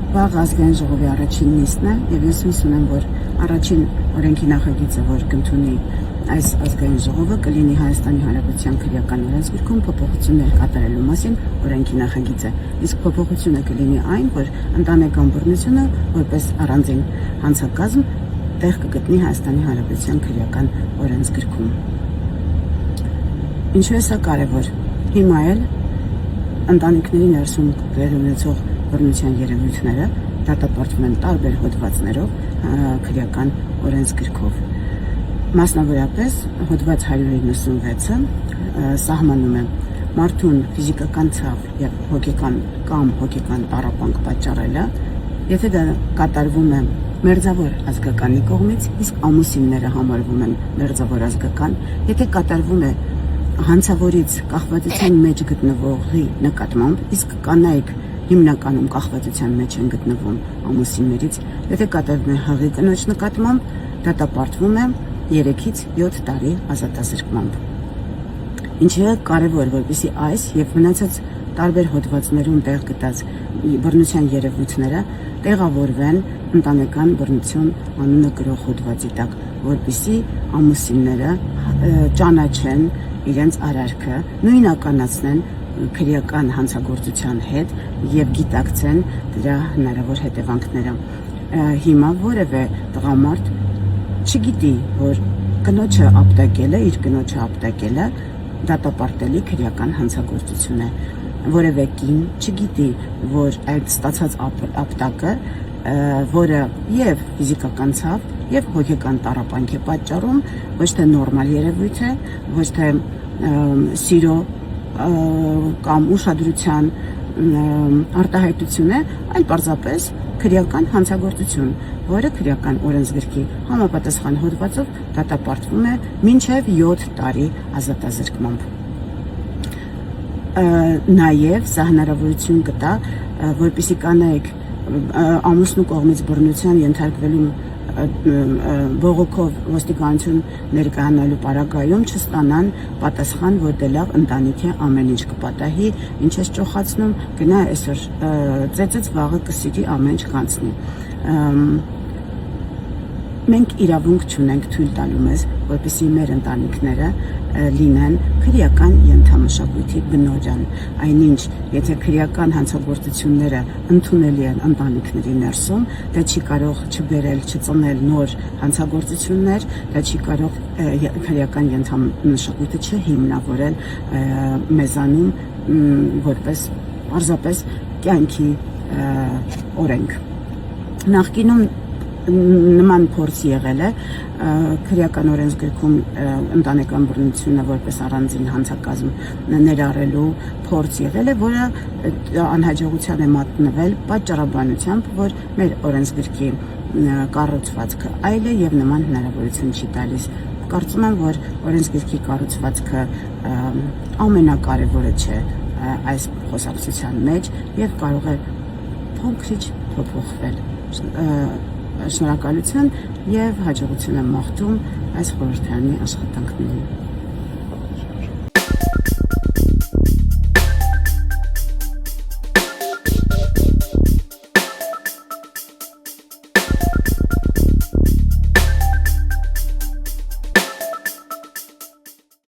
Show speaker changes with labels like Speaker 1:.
Speaker 1: Վաղ ազգային ժողովի առաջին նիստն է եւ ես հույս ունեմ, որ առաջին օրենքի նախագիծը, որ կընդունի այս ազգային ժողովը, կլինի Հայաստանի Հանրապետության քրեական օրենսգրքում փոփոխություններ կատարելու մասին օրենքի նախագիծը։ Իսկ փոփոխությունը կլինի այն, որ ընտանեկան բռնությունը որպես առանձին հանցակազմ տեղ կգտնի Հայաստանի Հանրապետության քրեական օրենսգրքում։ Ինչու է սա կարևոր։ Հիմա էլ ընտանիքների ներսում տեղի ունեցող բռնության երևույթները դատապարտվում են տարբեր հոդվածներով քրեական օրենսգրքով։ Մասնավորապես հոդված 196-ը սահմանում է մարդուն ֆիզիկական ցավ եւ հոգեկան տառապանք պատճառելը, եթե դա կատարվում է մերձավոր ազգականի կողմից, իսկ ամուսինները համարվում են մերձավոր ազգական, եթե կատարվում է հանցավորից կախվածության մեջ գտնվողի նկատմամբ, իսկ կանայք հիմնականում կախվածության մեջ են գտնվում ամուսիններից, եթե կատարվում է հղի կնոջ նկատմամբ, դատապարտվում է 3-ից 7 տարի ազատազրկմամբ։ Ինչի է կարևոր, որպեսզի այս եւ մնացած տարբեր հոդվածներում տեղ գտած բռնության երևույթները տեղավորվեն ընտանեկան բռնություն անունը կրող հոդվածի տակ, որպեսզի ամուսինները ճանաչեն իրենց արարքը, նույնականացնեն քրեական հանցագործության հետ եւ գիտակցեն դրա հնարավոր հետևանքները։ Հիմա որևէ տղամարդ չգիտի, որ կնոջը ապտակելը, իր կնոջը ապտակելը դատապարտելի քրեական հանցագործություն է։ Որևէ կին չգիտի, որ այդ ստացած ապտակը, որը եւ ֆիզիկական ցավ եւ հոգեկան տառապանք է պատճառում, ոչ թե նորմալ երևույթ է, ոչ թե սիրո կամ ուշադրության արտահայտություն է, այլ պարզապես քրեական հանցագործություն, որը քրեական օրենսգրքի համապատասխան հոդվածով դատապարտվում է մինչև 7 տարի ազատազրկմամբ։ Նաև սա հնարավորություն կտա, որպեսզի կանայք ամուսնու կողմից բռնության ենթարկվելու բողոքով ոստիկանություն ներկայանալու պարագայում չստանան պատասխան, որ դե լավ ընտանիք է, ամեն ինչ կպատահի, ինչ ես ճոխացնում, գնա այսօր ծեծեց վաղը կսիրի, ամեն ինչ կանցնի։ Մենք իրավունք չունենք թույլ տալու մեզ, որպեսզի մեր ընտանիքները լինեն քրեական ենթամշակույթի բնօրյան, այնինչ, եթե քրեական հանցագործությունները ընդունելի են ընտանիքների ներսում, դա չի կարող չբերել, չծնել նոր հանցագործություններ, դա չի կարող քրեական ենթամշակույթը չհիմնավորել մեզանում որպես պարզապես կյանքի օրենք։ Նախկինում նման փորձ եղել է քրեական օրենսգրքում ընտանեկան բռնությունը որպես առանձին հանցակազմ ներառելու փորձ եղել է, որը անհաջողության է մատնվել պատճառաբանությամբ, որ մեր օրենսգրքի կառուցվածքը այլ է եւ նման հնարավորություն չի տալիս։ Կարծում եմ, որ օրենսգրքի կառուցվածքը ամենակարևորը չէ այս խոսակցության մեջ եւ կարող է փոքրիչ փոփոխվել։ Շնորհակալություն եւ հաջողություն եմ մաղթում այս խորհրդարանի աշխատանքներին։